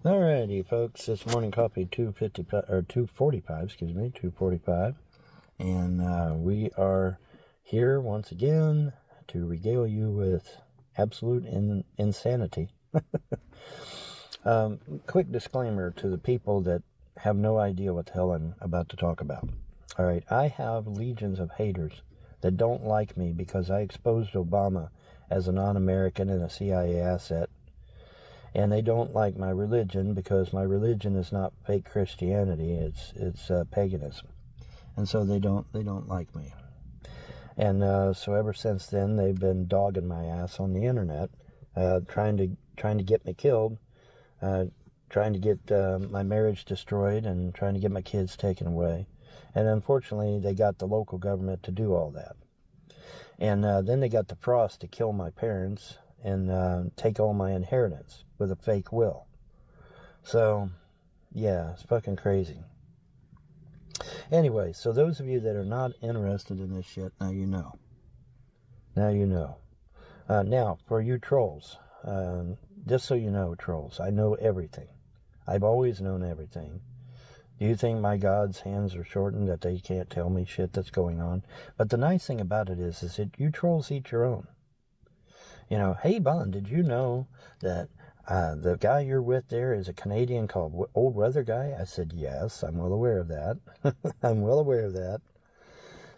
Alrighty, folks. This morning coffee 245, excuse me, 245, and we are here once again to regale you with absolute insanity. Quick disclaimer to the people that have no idea what the hell I'm about to talk about. All right, I have legions of haters that don't like me because I exposed Obama as a non-American and a CIA asset. And they don't like my religion because my religion is not fake Christianity. It's paganism, and so they don't like me. And so ever since then, they've been dogging my ass on the internet, trying to get me killed, trying to get my marriage destroyed, and trying to get my kids taken away. And unfortunately, they got the local government to do all that. And then they got the Frost to kill my parents and take all my inheritance with a fake will. So, yeah, it's fucking crazy. Anyway, so those of you that are not interested in this shit, now you know. Now you know. Now, for you trolls, just so you know, trolls, I know everything. I've always known everything. Do you think my God's hands are shortened that they can't tell me shit that's going on? But the nice thing about it is that you trolls eat your own. You know, hey, Bond, did you know that the guy you're with there is a Canadian called Old Weather Guy? I said, yes, I'm well aware of that. I'm well aware of that.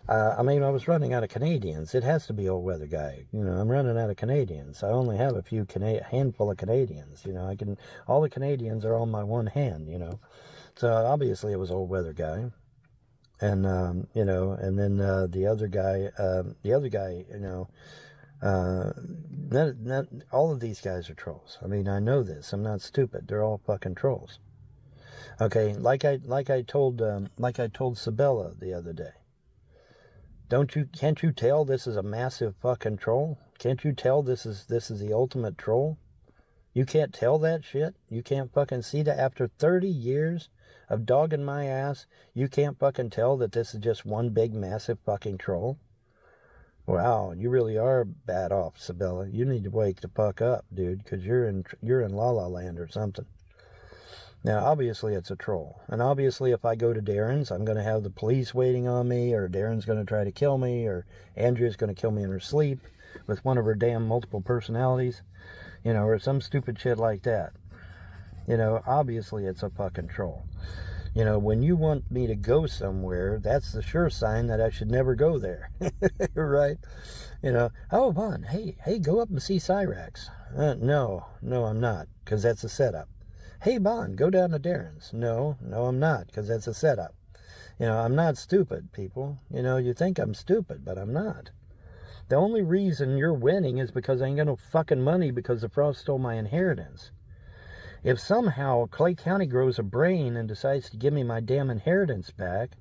I mean, I was running out of Canadians. It has to be Old Weather Guy. You know, I'm running out of Canadians. I only have a handful of Canadians. You know, all the Canadians are on my one hand, you know. So obviously it was Old Weather Guy. And, you know, and then the other guy, you know, all of these guys are trolls. I mean, I know this. I'm not stupid. They're all fucking trolls. Okay, like I told Sabella the other day. Can't you tell this is a massive fucking troll? Can't you tell this is the ultimate troll? You can't tell that shit? You can't fucking see that after 30 years of dogging my ass, you can't fucking tell that this is just one big massive fucking troll? Wow, you really are bad off, Sabella. You need to wake the fuck up, dude, because you're in La La Land or something. Now, obviously, it's a troll. And obviously, if I go to Darren's, I'm going to have the police waiting on me, or Darren's going to try to kill me, or Andrea's going to kill me in her sleep with one of her damn multiple personalities, you know, or some stupid shit like that. You know, obviously, it's a fucking troll. You know, when you want me to go somewhere, that's the sure sign that I should never go there. Right? You know, oh, Vaughn, hey, go up and see Cyrax. No, I'm not, because that's a setup. Hey, Bond, go down to Darren's. No, I'm not, because that's a setup. You know, I'm not stupid, people. You know, you think I'm stupid, but I'm not. The only reason you're winning is because I ain't got no fucking money because the Frost stole my inheritance. If somehow Clay County grows a brain and decides to give me my damn inheritance back,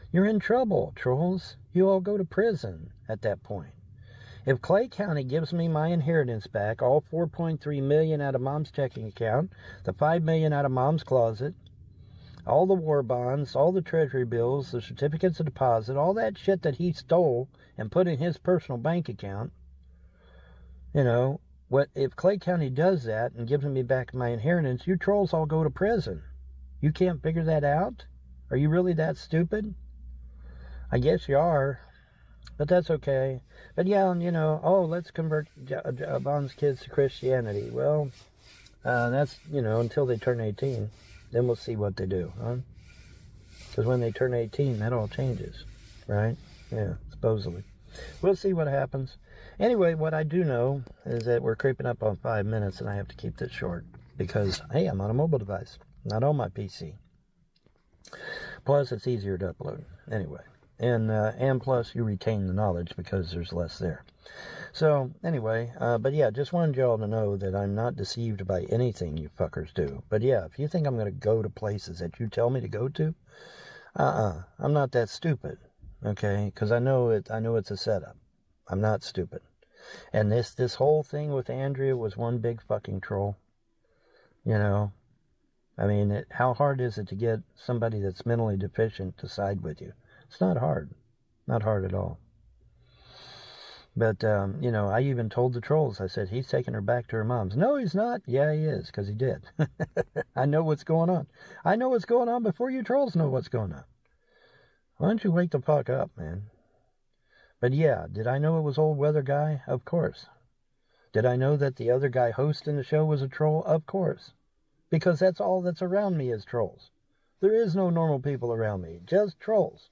you're in trouble, trolls. You all go to prison at that point. If Clay County gives me my inheritance back, all $4.3 million out of Mom's checking account, the $5 million out of Mom's closet, all the war bonds, all the treasury bills, the certificates of deposit, all that shit that he stole and put in his personal bank account, you know, if Clay County does that and gives me back my inheritance, you trolls all go to prison. You can't figure that out? Are you really that stupid? I guess you are. But that's okay. But yeah, you know, let's convert Bond's kids to Christianity. Well, that's, you know, until they turn 18. Then we'll see what they do, huh? Because when they turn 18, that all changes, right? Yeah, supposedly. We'll see what happens. Anyway, what I do know is that we're creeping up on 5 minutes, and I have to keep this short. Because, hey, I'm on a mobile device, not on my PC. Plus, it's easier to upload. Anyway. And plus you retain the knowledge because there's less there. So, anyway, but yeah, just wanted y'all to know that I'm not deceived by anything you fuckers do. But yeah, if you think I'm going to go to places that you tell me to go to, I'm not that stupid, okay? Because I know it's a setup. I'm not stupid. And this whole thing with Andrea was one big fucking troll. You know, I mean, how hard is it to get somebody that's mentally deficient to side with you? It's not hard. Not hard at all. But, you know, I even told the trolls, I said, he's taking her back to her mom's. No, he's not. Yeah, he is, because he did. I know what's going on. I know what's going on before you trolls know what's going on. Why don't you wake the fuck up, man? But yeah, did I know it was old weather guy? Of course. Did I know that the other guy hosting the show was a troll? Of course. Because that's all that's around me is trolls. There is no normal people around me, just trolls.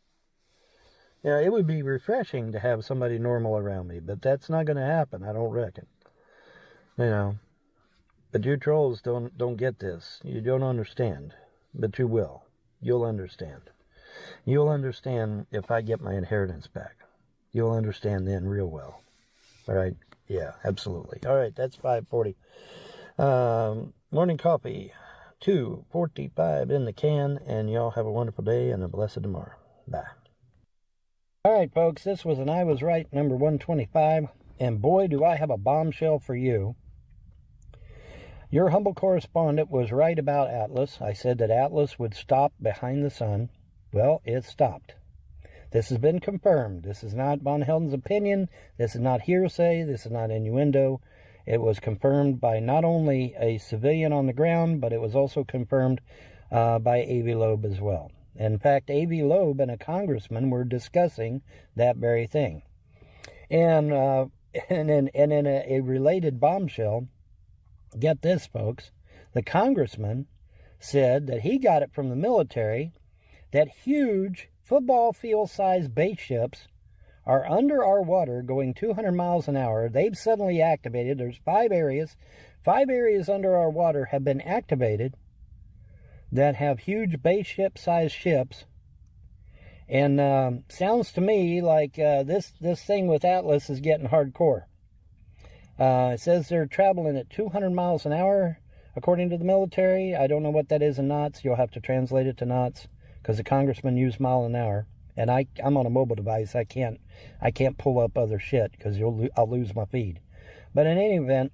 Yeah, it would be refreshing to have somebody normal around me, but that's not going to happen, I don't reckon. You know, but you trolls don't get this. You don't understand, but you will. You'll understand. You'll understand if I get my inheritance back. You'll understand then real well. All right? Yeah, absolutely. All right, that's 5:40. Morning coffee, 2:45 in the can, and y'all have a wonderful day and a blessed tomorrow. Bye. All right, folks, this was an I Was Right number 125, and boy, do I have a bombshell for you. Your humble correspondent was right about Atlas. I said that Atlas would stop behind the sun. Well, it stopped. This has been confirmed. This is not Von Helton's opinion. This is not hearsay. This is not innuendo. It was confirmed by not only a civilian on the ground, but it was also confirmed by A.V. Loeb as well. In fact, A.V. Loeb and a congressman were discussing that very thing. And in a related bombshell, get this, folks, the congressman said that he got it from the military that huge football field-sized base ships are under our water going 200 miles an hour. They've suddenly activated. There's 5 areas. 5 areas under our water have been activated that have huge base ship-sized ships. And sounds to me like this thing with Atlas is getting hardcore. It says they're traveling at 200 miles an hour, according to the military. I don't know what that is in knots. You'll have to translate it to knots, because the congressman used mile an hour. And I'm on a mobile device. I can't pull up other shit, because I'll lose my feed. But in any event,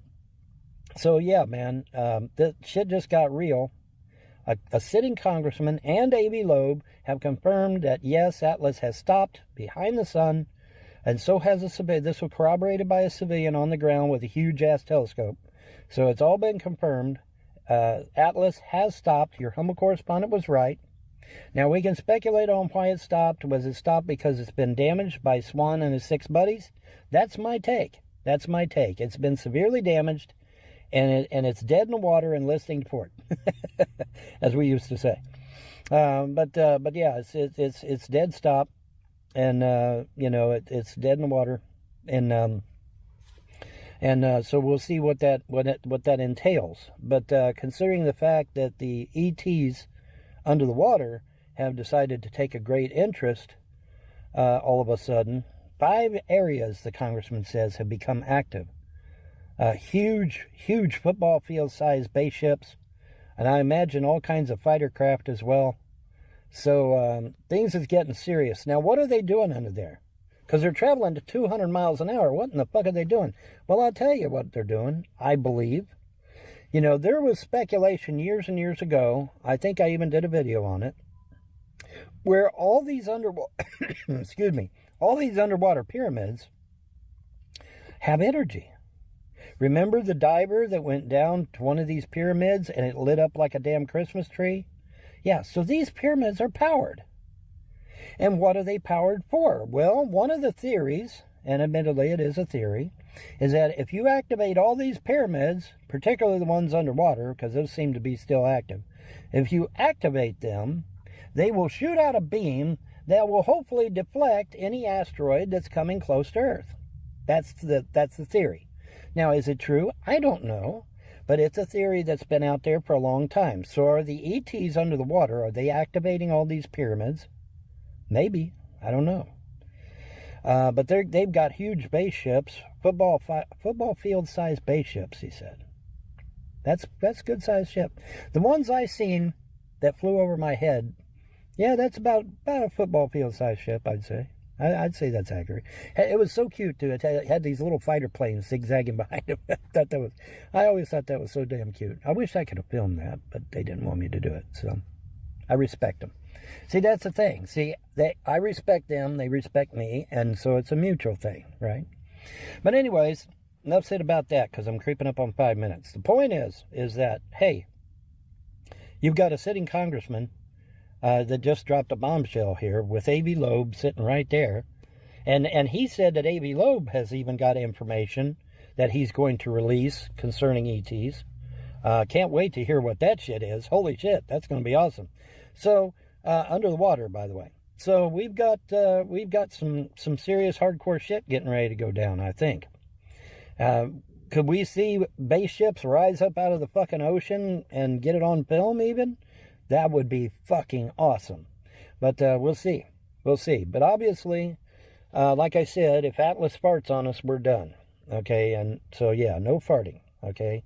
so yeah, man, the shit just got real. A sitting congressman and A.V. Loeb have confirmed that, yes, Atlas has stopped behind the sun, and so has a civilian. This was corroborated by a civilian on the ground with a huge-ass telescope. So it's all been confirmed. Atlas has stopped. Your humble correspondent was right. Now, we can speculate on why it stopped. Was it stopped because it's been damaged by Swan and his 6 buddies? That's my take. That's my take. It's been severely damaged, and it's dead in the water and listening to port, as we used to say. But yeah, it's dead stop, and you know, it's dead in the water, and so we'll see what that entails. But considering the fact that the ETs under the water have decided to take a great interest, all of a sudden, 5 areas, the congressman says, have become active. Huge football field-sized base ships, and I imagine all kinds of fighter craft as well. So things is getting serious. Now, what are they doing under there? Because they're traveling to 200 miles an hour. What in the fuck are they doing? Well, I'll tell you what they're doing, I believe. You know, there was speculation years and years ago, I think I even did a video on it, where all these excuse me, all these underwater pyramids have energy. Remember the diver that went down to one of these pyramids and it lit up like a damn Christmas tree? Yeah, so these pyramids are powered. And what are they powered for? Well, one of the theories, and admittedly it is a theory, is that if you activate all these pyramids, particularly the ones underwater, because those seem to be still active, if you activate them, they will shoot out a beam that will hopefully deflect any asteroid that's coming close to Earth. That's the theory. Now, is it true? I don't know, but it's a theory that's been out there for a long time. So are the ETs under the water, are they activating all these pyramids? Maybe. I don't know. But they've got huge base ships, football field-sized base ships, he said. That's good-sized ship. The ones I seen that flew over my head, yeah, that's about a football field-sized ship, I'd say. I'd say that's accurate. It was so cute, too. It had these little fighter planes zigzagging behind it. I always thought that was so damn cute. I wish I could have filmed that, but they didn't want me to do it, so I respect them. See, that's the thing. See, I respect them, they respect me, and so it's a mutual thing, right? But anyways, enough said about that because I'm creeping up on 5 minutes. The point is that, hey, you've got a sitting congressman that just dropped a bombshell here with A.B. Loeb sitting right there. And he said that A.B. Loeb has even got information that he's going to release concerning ETs. Can't wait to hear what that shit is. Holy shit, that's going to be awesome. So, under the water, by the way. So we've got some serious hardcore shit getting ready to go down, I think. Could we see base ships rise up out of the fucking ocean and get it on film even? That would be fucking awesome. But we'll see. We'll see. But obviously, like I said, if Atlas farts on us, we're done. Okay, and so yeah, no farting. Okay.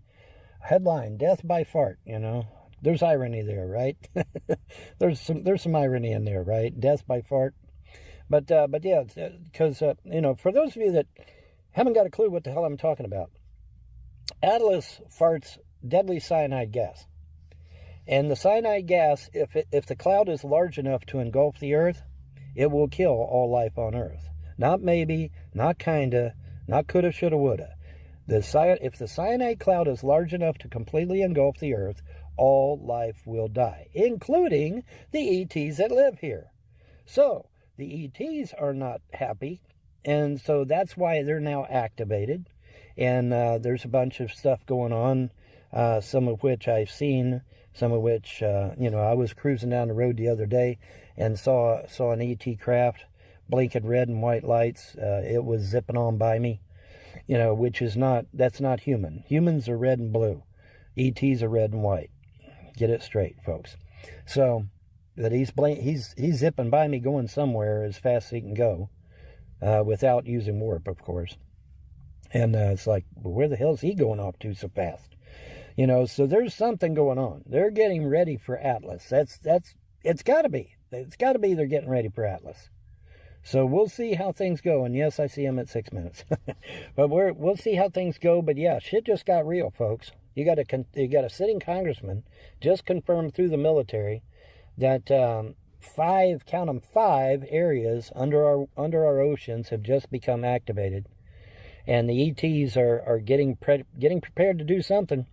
Headline, death by fart, you know. There's irony there, right? there's some irony in there, right? Death by fart. But yeah, because, you know, for those of you that haven't got a clue what the hell I'm talking about, Atlas farts deadly cyanide gas. And the cyanide gas, if the cloud is large enough to engulf the Earth, it will kill all life on Earth. Not maybe, not kinda, not coulda, shoulda, woulda. If the cyanide cloud is large enough to completely engulf the Earth, all life will die, including the ETs that live here. So, the ETs are not happy, and so that's why they're now activated. And there's a bunch of stuff going on, some of which I've seen, some of which, you know, I was cruising down the road the other day and saw an ET craft blinking red and white lights. It was zipping on by me. You know, that's not human. Humans are red and blue. ETs are red and white. Get it straight, folks. So, that he's zipping by me going somewhere as fast as he can go, without using warp, of course. And it's like, well, where the hell is he going off to so fast? You know, so there's something going on. They're getting ready for Atlas. It's got to be. It's got to be they're getting ready for Atlas. So we'll see how things go. And yes, I see him at 6 minutes. But we'll see how things go. But yeah, shit just got real, folks. You got a sitting congressman just confirmed through the military that 5 areas under our oceans have just become activated, and the ETs are getting prepared to do something.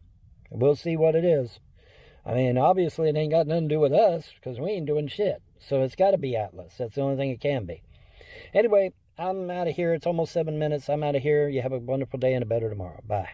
We'll see what it is. I mean, obviously it ain't got nothing to do with us because we ain't doing shit. So it's got to be Atlas. That's the only thing it can be. Anyway, I'm out of here. It's almost 7 minutes. I'm out of here. You have a wonderful day and a better tomorrow. Bye.